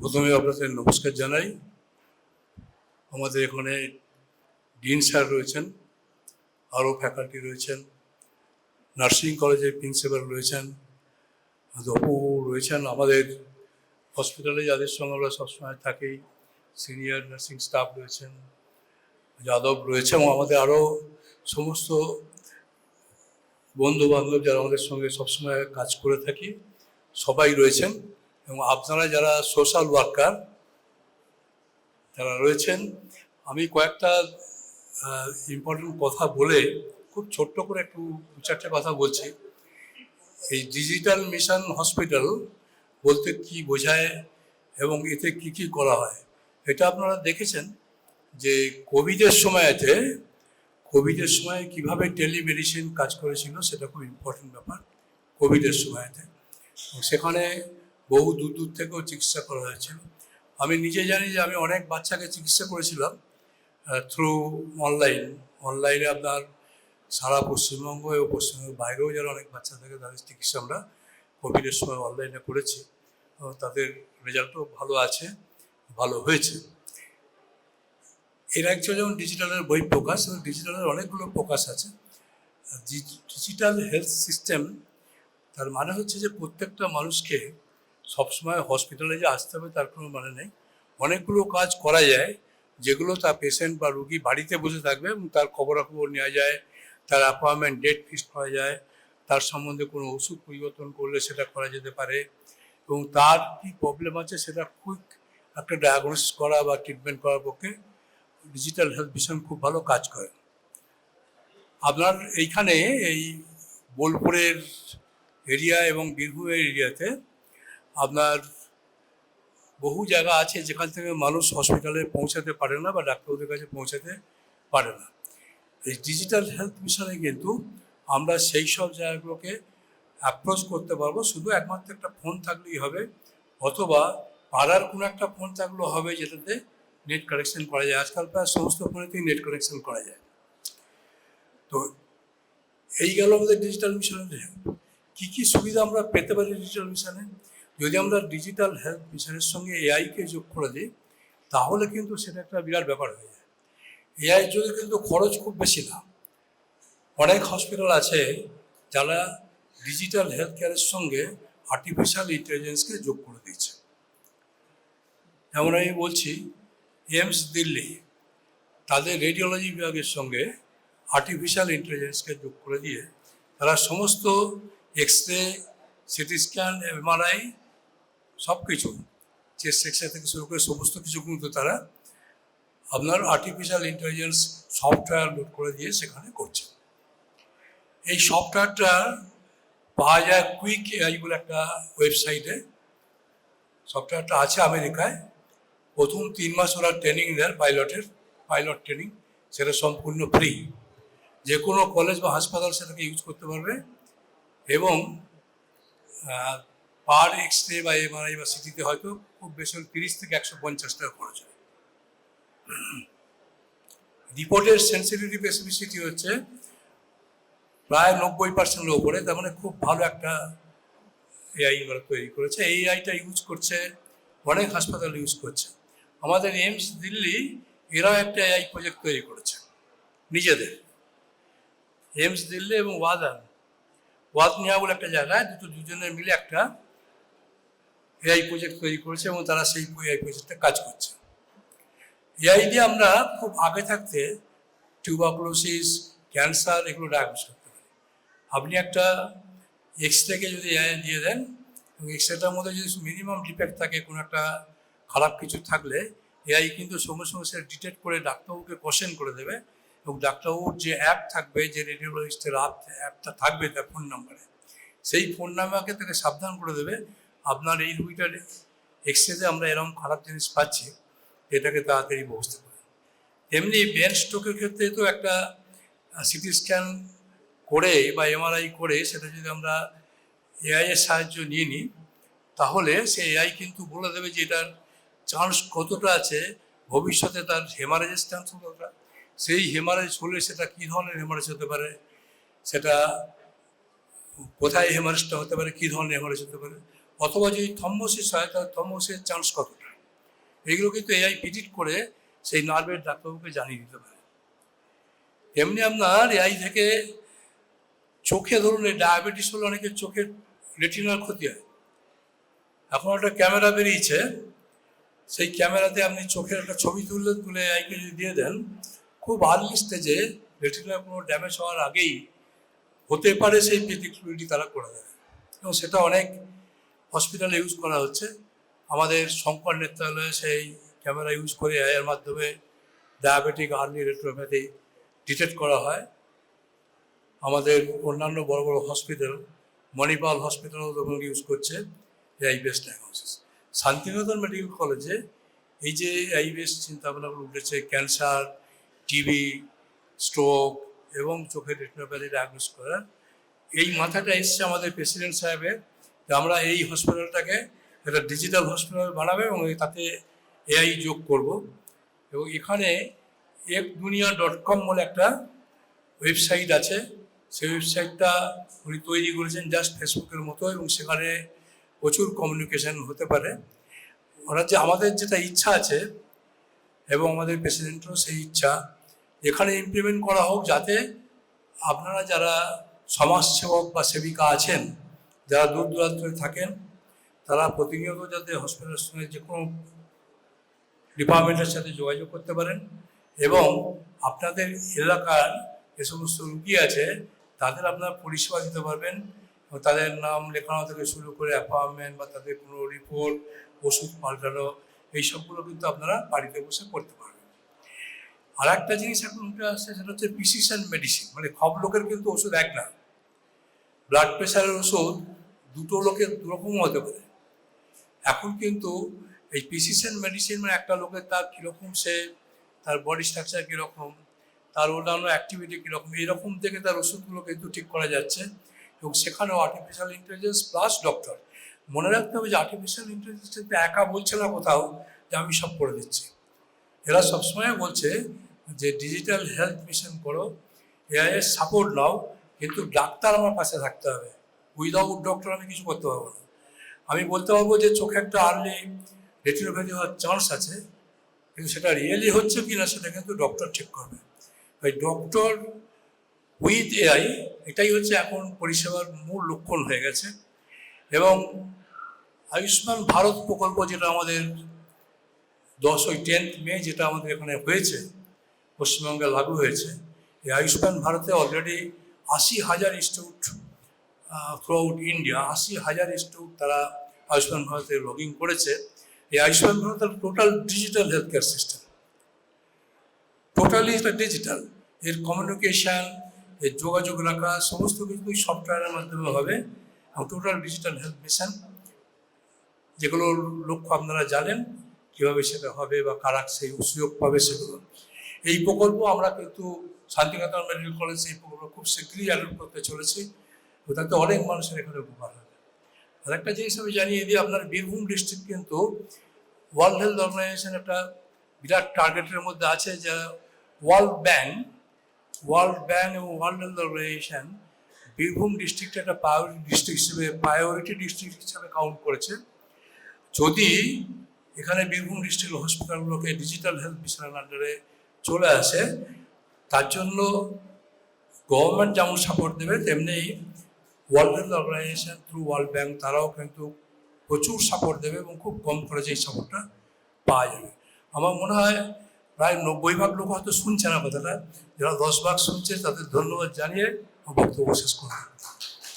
প্রথমে আপনাদের নমস্কার জানাই। আমাদের এখানে ডিন স্যার রয়েছেন, আরও ফ্যাকাল্টি রয়েছেন, নার্সিং কলেজের প্রিন্সিপাল রয়েছেন, দপু রয়েছেন, আমাদের হসপিটালে যাদের সঙ্গে আমরা সবসময় থাকি সিনিয়র নার্সিং স্টাফ রয়েছেন, যাদব রয়েছে, এবং আমাদের আরও সমস্ত বন্ধু বান্ধব যারা আমাদের সঙ্গে সবসময় কাজ করে থাকি সবাই রয়েছেন। এবং আপনারা যারা সোশ্যাল ওয়ার্কার যারা রয়েছেন, আমি কয়েকটা ইম্পর্টেন্ট কথা বলে খুব ছোট্ট করে একটু দু চারটে কথা বলছি। এই ডিজিটাল মিশন হসপিটাল বলতে কি বোঝায় এবং এতে কি কি করা হয়, এটা আপনারা দেখেছেন যে কোভিডের সময় কিভাবে টেলিমেডিসিন কাজ করেছিল, সেটা খুব ইম্পর্টেন্ট ব্যাপার। কোভিডের সময়তে সেখানে বহু দূর দূর থেকেও চিকিৎসা করা হয়েছিল। আমি নিজে জানি যে আমি অনেক বাচ্চাকে চিকিৎসা করেছিলাম থ্রু অনলাইনে আপনার সারা পশ্চিমবঙ্গ এবং পশ্চিমবঙ্গের বাইরেও যারা অনেক বাচ্চা থাকে তাদের চিকিৎসা আমরা কোভিডের সময় অনলাইনে করেছি। তাদের রেজাল্টও ভালো আছে, ভালো হয়েছে। এর একজন যেমন ডিজিটালের বই প্রকাশ, এবং ডিজিটালের অনেকগুলো প্রকাশ আছে। ডিজিটাল হেলথ সিস্টেম তার মানে হচ্ছে যে প্রত্যেকটা মানুষকে সবসময় হসপিটালে যে আসতে হবে তার কোনো মানে নেই। অনেকগুলো কাজ করা যায় যেগুলো তার পেশেন্ট বা রুগী বাড়িতে বসে থাকবে এবং তার খবরাখবর নেওয়া যায়, তার অ্যাপয়েন্টমেন্ট ডেট ফিক্স করা যায়, তার সম্বন্ধে কোনো ওষুধ পরিবর্তন করলে সেটা করা যেতে পারে, এবং তার কী প্রবলেম আছে সেটা কুইক একটা ডায়াগনোসিস করা বা ট্রিটমেন্ট করার পক্ষে ডিজিটাল হেলথ মিশন খুব ভালো কাজ করে। আপনার এইখানে এই বোলপুরের এরিয়া এবং বীরভূমের এরিয়াতে আপনার বহু জায়গা আছে যেখান থেকে মানুষ হসপিটালে পৌঁছাতে পারে না বা ডাক্তারদের কাছে পৌঁছাতে পারে না। এই ডিজিটাল হেলথ মিশনে কিন্তু আমরা সেই সব জায়গাগুলোকে অ্যাপ্রোচ করতে পারবো। শুধু একমাত্র একটা ফোন থাকলেই হবে, অথবা পাড়ার কোনো একটা ফোন থাকলেও হবে যেটাতে নেট কানেকশন করা যায়। আজকাল প্রায় সমস্ত ফোনেতেই নেট কানেকশন করা যায়। তো এই গেল আমাদের ডিজিটাল মিশনের কী কী সুবিধা আমরা পেতে পারি ডিজিটাল মিশনে। যদি আমরা ডিজিটাল হেলথ মিশনের সঙ্গে এআইকে যোগ করে দিই তাহলে কিন্তু সেটা একটা বিরাট ব্যাপার হয়ে যায়। এআই যদি কিন্তু খরচ খুব বেশি না। অনেক হসপিটাল আছে যারা ডিজিটাল হেলথ কেয়ারের সঙ্গে আর্টিফিশিয়াল ইন্টেলিজেন্সকে যোগ করে দিয়েছে। যেমন আমি বলছি, এইমস দিল্লি তাদের রেডিওলজি বিভাগের সঙ্গে আর্টিফিশিয়াল ইন্টেলিজেন্সকে যোগ করে দিয়ে তারা সমস্ত এক্সরে, সিটি স্ক্যান, এমআরআই সব কিছু, চেস্ট এক্সরে থেকে শুরু করে সমস্ত কিছু কিন্তু তারা আপনার আর্টিফিশিয়াল ইন্টেলিজেন্স সফটওয়্যার লোড করে দিয়ে সেখানে করছে। এই সফটওয়্যারটা পাওয়া যায় কুইক এআই বলে একটা ওয়েবসাইটে। সফটওয়্যারটা আছে আমেরিকায়। প্রথম 3 মাস ওরা ট্রেনিং দেয়, পাইলট ট্রেনিং, সেটা সম্পূর্ণ ফ্রি। যে কোনো কলেজ বা হাসপাতাল সেটাকে ইউজ করতে পারবে, এবং পার এক্সরে বা এমআরআই বা সিটিতে হয়তো খুব বেশি 30 থেকে 150 টাকা খরচ হয়। রিপোর্টের সেন্সিটিভিটি স্পেসিফিসিটি হচ্ছে প্রায় 90% ওপরে। তার মানে খুব ভালো একটা এআই ওরা তৈরি করেছে। এই এআইটা ইউজ করছে অনেক হাসপাতাল ইউজ করছে। আমাদের এইমস দিল্লি এরাও একটা এআই প্রজেক্ট তৈরি করেছে নিজেদের। এইমস দিল্লি এবং ওয়াদনিয়া বলে একটা জায়গায় দুজনের মিলে একটা এআই প্রজেক্ট তৈরি করেছে, এবং তারা সেই এআই প্রজেক্টে কাজ করছে। এআই দিয়ে আমরা খুব আগে থাকতে টিউবারকুলোসিস, ক্যান্সার এগুলো ডায়াগনোস করতে পারি। আপনি একটা এক্সরেকে যদি এআই দিয়ে দেন, এবং এক্সরেটার মধ্যে যদি মিনিমাম ডিফেক্ট থাকে, কোনো একটা খারাপ কিছু থাকলে এআই কিন্তু সঙ্গে সঙ্গে সেটা ডিটেক্ট করে ডাক্তারবাবুকে কোশ্চেন করে দেবে, এবং ডাক্তারবাবুর যে অ্যাপ থাকবে, যে রেডিওলজিস্টের অ্যাপটা থাকবে তার ফোন নাম্বারে, সেই ফোন নাম্বারকে তাকে সাবধান করে দেবে আপনার এই রুগীটার এক্সরেতে আমরা এরকম খারাপ জিনিস পাচ্ছি, এটাকে তাড়াতাড়ি ব্যবস্থা করে। এমনি ব্রেন স্ট্রোকের ক্ষেত্রে তো একটা সিটি স্ক্যান করে বা এমআরআই করে সেটা যদি আমরা এআইয়ের সাহায্য নিয়ে নিই, তাহলে সে এআই কিন্তু বলে দেবে যে এটার চান্স কতটা আছে, ভবিষ্যতে তার হেমারেজের চান্স কতটা, সেই হেমারেজ হলে সেটা কী ধরনের হেমারেজ হতে পারে, সেটা কোথায় হেমারেজটা হতে পারে, কী ধরনের হেমারেজ হতে পারে, অথবা যদি থম্বোসিস হয় তাহলে থম্বোসিসের চান্স কতটা। এইগুলো কিন্তু এআই প্রিডিক্ট করে সেই নার্ভের ডাক্তারবাবুকে জানিয়ে দিতে পারে। এমনি আপনার এআই থেকে চোখে ধরুন এই ডায়াবেটিস হলে অনেকের চোখের রেটিনার ক্ষতি হয়। এখন একটা ক্যামেরা বেরিয়েছে, সেই ক্যামেরাতে আপনি চোখের একটা ছবি তুলে এআইকে যদি দিয়ে দেন, খুব আর্লি স্টেজে রেটিনার কোনো ড্যামেজ হওয়ার আগেই হতে পারে সেই প্রেডিক্টিবিলিটি তারা করে দেবে, এবং সেটা অনেক হসপিটালে ইউজ করা হচ্ছে। আমাদের শঙ্কর নেত্রালয়ে সেই ক্যামেরা ইউজ করে এআইয়ের মাধ্যমে ডায়াবেটিক আর্লি রেটিনোপ্যাথি ডিটেক্ট করা হয়। আমাদের অন্যান্য বড় বড় হসপিটাল, মণিপাল হসপিটালও তখন ইউজ করছে AI based diagnosis. Shantiniketan medical কলেজে এই যে এআই বেসড চিন্তাভাবনাগুলো উঠেছে, ক্যান্সার, টিবি, স্ট্রোক এবং চোখের রেটিনোপ্যাথি ডায়াগনোস করার, এই মাথাটা এসছে আমাদের প্রেসিডেন্ট সাহেবের, যে আমরা এই হসপিটালটাকে একটা ডিজিটাল হসপিটাল বানাবে এবং তাতে এআই যোগ করব। এবং এখানে ekdunia.com বলে একটা ওয়েবসাইট আছে, সেই ওয়েবসাইটটা উনি তৈরি করেছেন জাস্ট ফেসবুকের মতো, এবং সেখানে প্রচুর কমিউনিকেশন হতে পারে। ওরা যে আমাদের যেটা ইচ্ছা আছে এবং আমাদের প্রেসিডেন্টেরও সেই ইচ্ছা, এখানে ইমপ্লিমেন্ট করা হোক, যাতে আপনারা যারা সমাজসেবক বা সেবিকা আছেন, যারা দূর দূরান্তে থাকেন, তারা প্রতিনিয়ত যাতে হসপিটালের সঙ্গে যে কোনো ডিপার্টমেন্টের সাথে যোগাযোগ করতে পারেন, এবং আপনাদের এলাকার যে সমস্ত রুগী আছে তাদের আপনারা পরিষেবা দিতে পারবেন, এবং তাদের নাম লেখানো থেকে শুরু করে অ্যাপয়েন্টমেন্ট বা তাদের কোনো রিপোর্ট, ওষুধ পাল্টানো, এই সবগুলো কিন্তু আপনারা বাড়িতে বসে করতে পারবেন। আর একটা জিনিস এখন উঠে আসছে, সেটা হচ্ছে প্রিসিশন মেডিসিন। মানে সব লোকের কিন্তু ওষুধ এক না। ব্লাড প্রেশারের ওষুধ দুটো লোকের দুরকম হতে পারে। এখন কিন্তু এই প্রিসিশন মেডিসিন মানে একটা লোকের তার কীরকম, সে তার বডি স্ট্রাকচার কীরকম, তার অন্যান্য অ্যাক্টিভিটি কীরকম, এইরকম থেকে তার ওষুধগুলো কিন্তু ঠিক করা যাচ্ছে। এবং সেখানেও আর্টিফিশিয়াল ইন্টেলিজেন্স প্লাস ডক্টর। মনে রাখতে হবে যে আর্টিফিশিয়াল ইন্টেলিজেন্স কিন্তু একা বলছে না কোথাও যে আমি সব করে দিচ্ছি। এরা সবসময় বলছে যে ডিজিটাল হেলথ মিশন করো, এআইয়ের সাপোর্ট নাও, কিন্তু ডাক্তার আমার পাশে থাকতে হবে। উইদাউট ডক্টর আমি কিছু করতে পারবো না। আমি বলতে পারবো যে চোখে একটা আর্লি রেটিনোপ্যাথি হওয়ার চান্স আছে, কিন্তু সেটা রিয়েলি হচ্ছে কি না সেটা কিন্তু ডক্টর ঠিক করবে। ওই ডক্টর উইথ এআই, এটাই হচ্ছে এখন পরিষেবার মূল লক্ষণ হয়ে গেছে। এবং আয়ুষ্মান ভারত প্রকল্প, যেটা আমাদের 10 মে যেটা আমাদের এখানে হয়েছে, পশ্চিমবঙ্গে লাগু হয়েছে, এই আয়ুষ্মান ভারতে already 80,000 institute through out India, 80,000 institute তারা আয়ুষ্মান ভারতে লগ ইন করেছে। এই আয়ুষ্মান ভারতের total digital health care system, totally এটা ডিজিটাল। এর কমিউনিকেশান, এর যোগাযোগ রাখা সমস্ত কিছু সফটওয়্যারের মাধ্যমে হবে, এবং টোটাল ডিজিটাল হেলথ মিশন, যেগুলোর লক্ষ্য আপনারা জানেন কীভাবে সেটা হবে বা কারা সেই সুযোগ পাবে সেগুলো। এই প্রকল্প আমরা কিন্তু শান্তিনিকেতন মেডিকেল কলেজ এই প্রকল্প খুব শীঘ্রই অ্যাডপ্ট করতে চলেছি, তাতে অনেক মানুষের এখানে উপকার হবে। আর একটা জিনিস আমি জানিয়ে দিই, আপনার বীরভূম ডিস্ট্রিক্ট কিন্তু ওয়ার্ল্ড হেলথ অর্গানাইজেশন একটা বিরাট টার্গেটের মধ্যে আছে, যা ওয়ার্ল্ড ব্যাংক এবং ওয়ার্ল্ড হেলথ অর্গানাইজেশন বীরভূম ডিস্ট্রিক্টে একটা প্রায়োরিটি ডিস্ট্রিক্ট হিসাবে কাউন্ট করেছে। যদি এখানে বীরভূম ডিস্ট্রিক্ট হসপিটালগুলোকে ডিজিটাল হেলথ মিশনের আন্ডারে চলে আসে, তার জন্য গভর্নমেন্ট যেমন সাপোর্ট দেবে, তেমনি world health organization through world bank তারাও কিন্তু প্রচুর সাপোর্ট দেবে, এবং খুব কম খরচে এই সাপোর্টটা পাওয়া যাবে। আমার মনে হয় প্রায় 90% লোক হয়তো শুনছে না কথাটা, যারা 10 ভাগ শুনছে তাদের ধন্যবাদ জানিয়ে বক্তব্য শেষ করব।